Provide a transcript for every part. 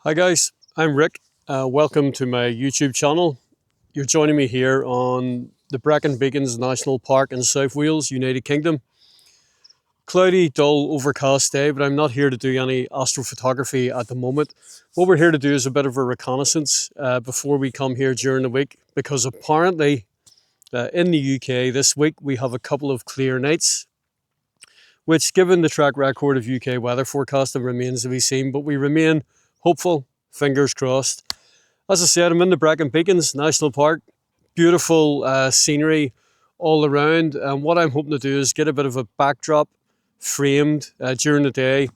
Hi guys, I'm Rick. Welcome to my YouTube channel. You're joining me here on the Brecon Beacons National Park in South Wales, United Kingdom. Cloudy, dull, overcast day, but I'm not here to do any astrophotography at the moment. What we're here to do is a bit of a reconnaissance before we come here during the week, because apparently in the UK this week we have a couple of clear nights, which given the track record of UK weather forecasting remains to be seen, but we remain hopeful, fingers crossed. As I said, I'm in the Brecon Beacons National Park. Beautiful scenery all around. And what I'm hoping to do is get a bit of a backdrop framed during the day.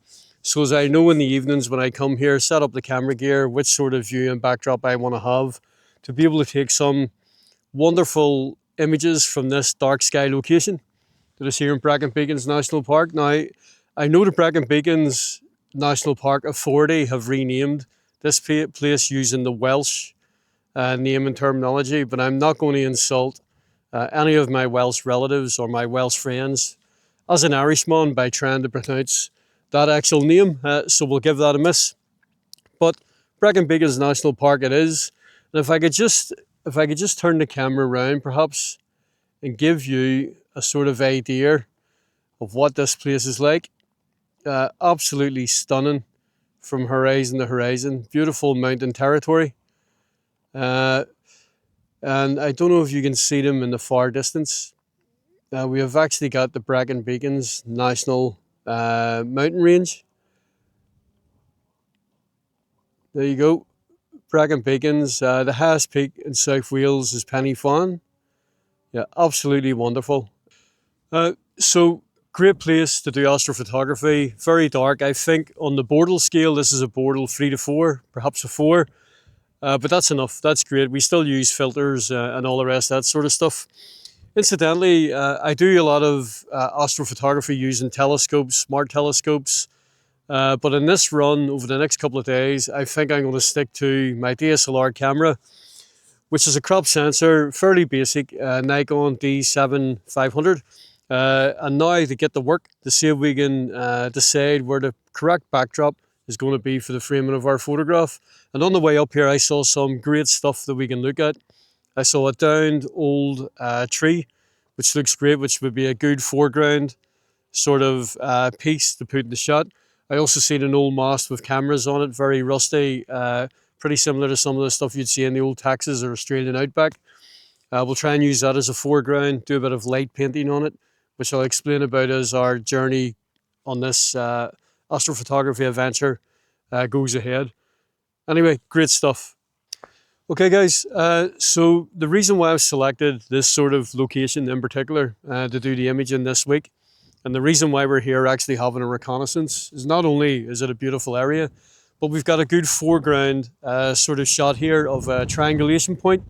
So as I know in the evenings when I come here, set up the camera gear, which sort of view and backdrop I want to have, to be able to take some wonderful images from this dark sky location that is here in Brecon Beacons National Park. Now, I know the Brecon Beacons National Park Authority have renamed this place using the Welsh name and terminology, but I'm not going to insult any of my Welsh relatives or my Welsh friends as an Irishman by trying to pronounce that actual name, so we'll give that a miss. But Brecon Beacons National Park it is, and if I could just turn the camera around perhaps and give you a sort of idea of what this place is like. Absolutely stunning from horizon to horizon. Beautiful mountain territory. And I don't know if you can see them in the far distance. We have actually got the Brecon Beacons National Mountain Range. There you go. Brecon Beacons. The highest peak in South Wales is Penny-Fan. Yeah, absolutely wonderful. So great place to do astrophotography. Very dark. I think on the Bortle scale, this is a Bortle 3 to 4, perhaps a 4. But that's enough. That's great. We still use filters and all the rest, that sort of stuff. Incidentally, I do a lot of astrophotography using telescopes, smart telescopes. But in this run, over the next couple of days, I think I'm going to stick to my DSLR camera, which is a crop sensor, fairly basic, Nikon D7500. And now to get to work to see if we can decide where the correct backdrop is going to be for the framing of our photograph. And on the way up here, I saw some great stuff that we can look at. I saw a downed old tree, which looks great, which would be a good foreground sort of piece to put in the shot. I also seen an old mast with cameras on it, very rusty, pretty similar to some of the stuff you'd see in the old taxis or Australian outback. We'll try and use that as a foreground, do a bit of light painting on it, which I'll explain about as our journey on this astrophotography adventure goes ahead. Anyway, great stuff. Okay guys, so the reason why I've selected this sort of location in particular to do the imaging this week, and the reason why we're here actually having a reconnaissance, is not only is it a beautiful area, but we've got a good foreground sort of shot here of a triangulation point,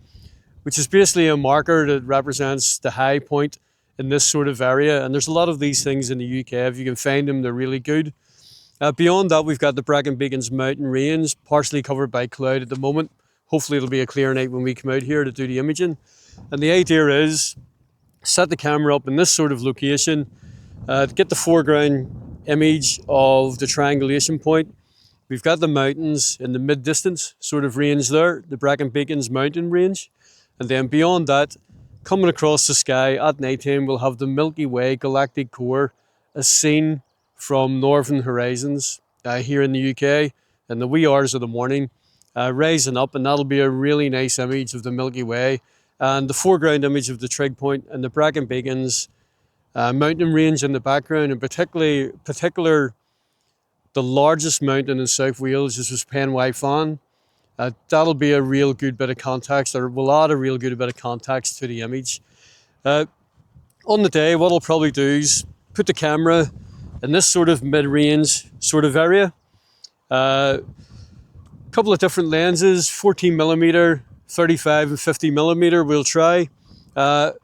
which is basically a marker that represents the high point in this sort of area. And there's a lot of these things in the UK. If you can find them, they're really good. Beyond that, we've got the Brecon Beacons mountain range, partially covered by cloud at the moment. Hopefully it'll be a clear night when we come out here to do the imaging. And the idea is set the camera up in this sort of location to get the foreground image of the triangulation point. We've got the mountains in the mid-distance sort of range there, the Brecon Beacons mountain range. And then beyond that, coming across the sky at nighttime, we'll have the Milky Way galactic core as seen from northern horizons here in the UK in the wee hours of the morning, rising up, and that'll be a really nice image of the Milky Way and the foreground image of the trig point and the Brecon Beacons mountain range in the background, and particular the largest mountain in South Wales, this was Penny-Fan. That'll be a real good bit of context, or will add a real good bit of context to the image. On the day, what I'll probably do is put the camera in this sort of mid-range sort of area. Couple of different lenses, 14mm, 35 and 50mm we'll try. I'll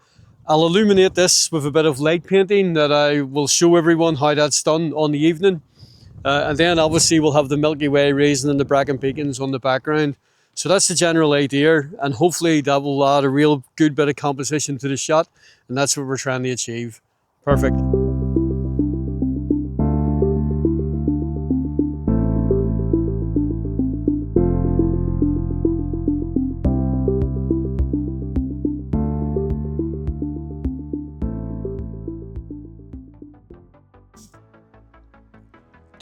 illuminate this with a bit of light painting that I will show everyone how that's done on the evening. And then obviously we'll have the Milky Way rising and the Brecon Beacons on the background. So that's the general idea, and hopefully that will add a real good bit of composition to the shot, and that's what we're trying to achieve. Perfect.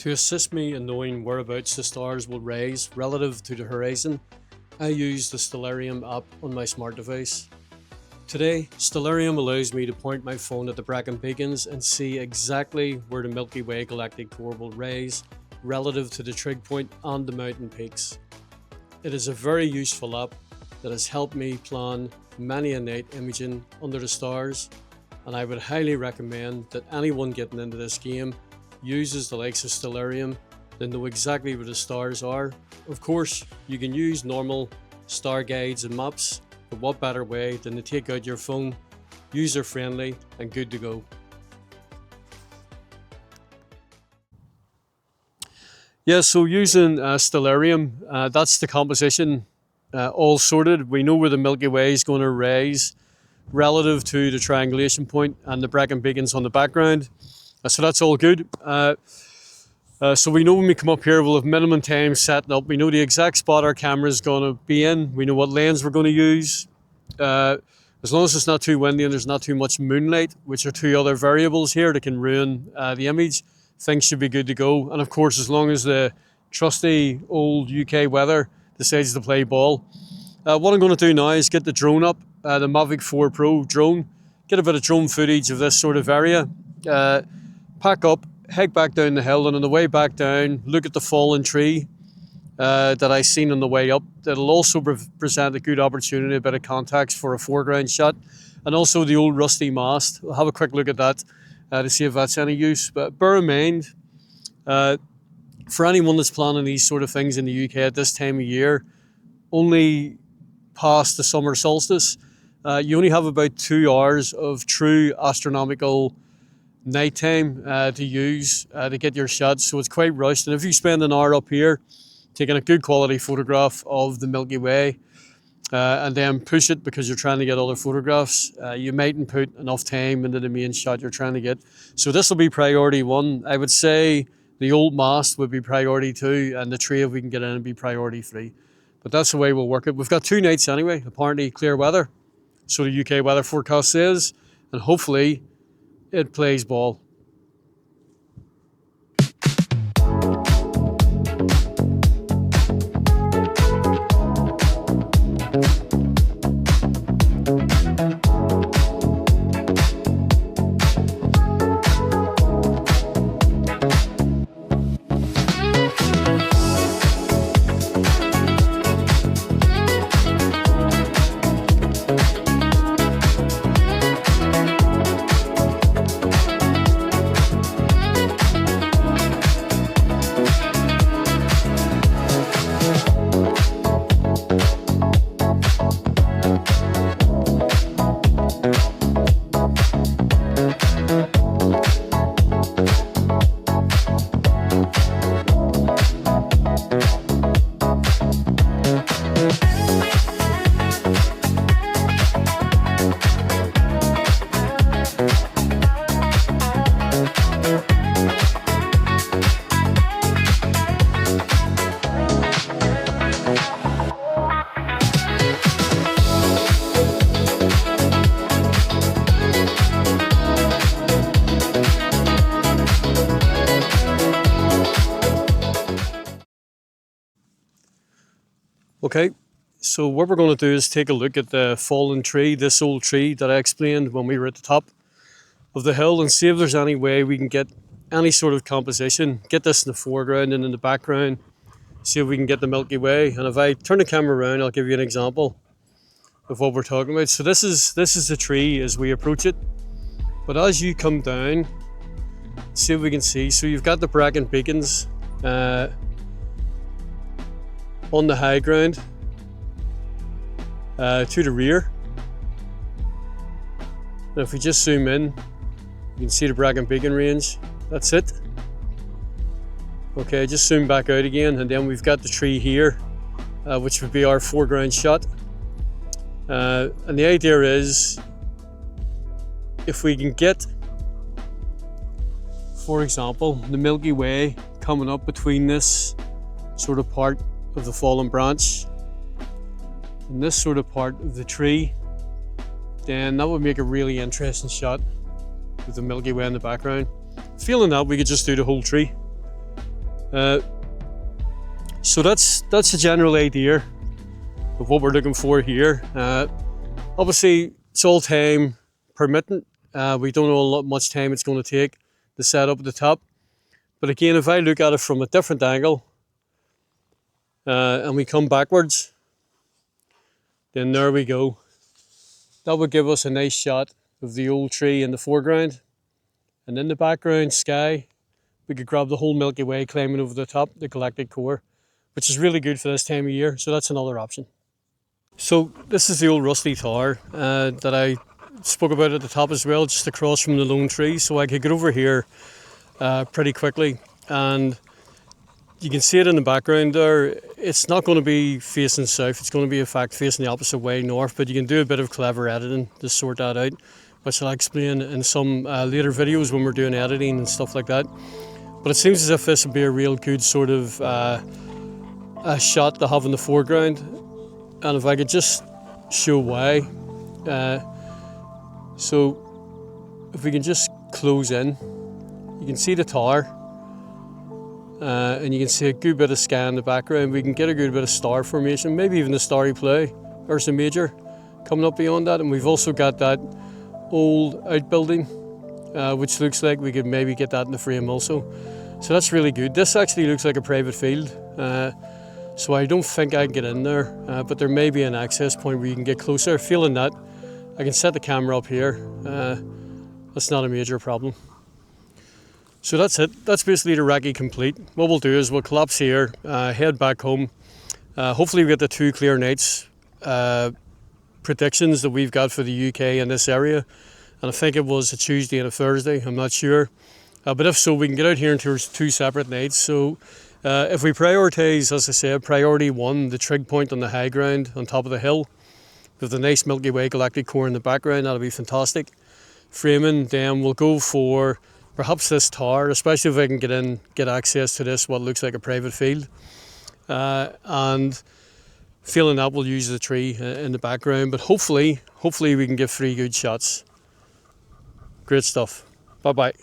To assist me in knowing whereabouts the stars will rise relative to the horizon, I use the Stellarium app on my smart device. Today, Stellarium allows me to point my phone at the Brecon Beacons and see exactly where the Milky Way galactic core will rise relative to the trig point and the mountain peaks. It is a very useful app that has helped me plan many a night imaging under the stars, and I would highly recommend that anyone getting into this game uses the likes of Stellarium to know exactly where the stars are. Of course, you can use normal star guides and maps, but what better way than to take out your phone, user friendly and good to go. Yeah, so using Stellarium, that's the composition all sorted. We know where the Milky Way is going to rise relative to the triangulation point and the Brecon Beacons on the background. So that's all good. So we know when we come up here, we'll have minimum time setting up. We know the exact spot our camera is going to be in. We know what lens we're going to use. As long as it's not too windy and there's not too much moonlight, which are two other variables here that can ruin the image, things should be good to go. And of course, as long as the trusty old UK weather decides to play ball. What I'm going to do now is get the drone up, the Mavic 4 Pro drone, get a bit of drone footage of this sort of area. Pack up, head back down the hill, and on the way back down, look at the fallen tree that I seen on the way up. That'll also present a good opportunity, a bit of context for a foreground shot, and also the old rusty mast. We'll have a quick look at that to see if that's any use. But bear in mind, for anyone that's planning these sort of things in the UK at this time of year, only past the summer solstice, you only have about 2 hours of true astronomical nighttime to use to get your shots, so it's quite rushed. And if you spend an hour up here taking a good quality photograph of the Milky Way and then push it because you're trying to get other photographs, you mightn't put enough time into the main shot you're trying to get. So this will be priority 1. I would say the old mast would be priority 2, and the tree, if we can get in, would be priority 3. But that's the way we'll work it. We've got 2 nights anyway, apparently clear weather, so the UK weather forecast says, and hopefully it plays ball. Okay, so what we're going to do is take a look at the fallen tree, this old tree that I explained when we were at the top of the hill, and see if there's any way we can get any sort of composition, get this in the foreground and in the background, see if we can get the Milky Way. And if I turn the camera around, I'll give you an example of what we're talking about. So this is the tree as we approach it, but as you come down, see if we can see. So you've got the Brecon Beacons on the high ground to the rear. And if we just zoom in, you can see the Brecon Beacon range. That's it. Okay, just zoom back out again, and then we've got the tree here, which would be our foreground shot. And the idea is, if we can get, for example, the Milky Way coming up between this sort of part of the fallen branch and this sort of part of the tree, then that would make a really interesting shot with the Milky Way in the background. Feeling that, we could just do the whole tree. So that's the general idea of what we're looking for here. Obviously, it's all time permitting. We don't know much time it's going to take to set up at the top. But again, if I look at it from a different angle and we come backwards, then there we go. That would give us a nice shot of the old tree in the foreground. And in the background, sky, we could grab the whole Milky Way climbing over the top, the galactic core, which is really good for this time of year. So that's another option. So this is the old rusty tower that I spoke about at the top as well, just across from the lone tree. So I could get over here pretty quickly, and you can see it in the background there. It's not going to be facing south, it's going to be in fact facing the opposite way, north, but you can do a bit of clever editing to sort that out, which I'll explain in some later videos when we're doing editing and stuff like that. But it seems as if this would be a real good sort of a shot to have in the foreground, and if I could just show why. So if we can just close in, you can see the tower, and you can see a good bit of sky in the background. We can get a good bit of star formation, maybe even the starry play. There's a major coming up beyond that, and we've also got that old outbuilding, which looks like we could maybe get that in the frame also. So that's really good. This actually looks like a private field, so I don't think I can get in there, but there may be an access point where you can get closer. Feeling that, I can set the camera up here. That's not a major problem. So that's it. That's basically the recce complete. What we'll do is we'll collapse here, head back home. Hopefully we get the 2 clear nights predictions that we've got for the UK in this area. And I think it was a Tuesday and a Thursday, I'm not sure. But if so, we can get out here into 2 separate nights. So if we prioritise, as I said, priority 1, the trig point on the high ground on top of the hill, with the nice Milky Way galactic core in the background, that'll be fantastic. Framing, then we'll go for perhaps this tower, especially if I can get access to this, what looks like a private field. And feeling that we'll use the tree in the background, but hopefully we can get 3 good shots. Great stuff. Bye-bye.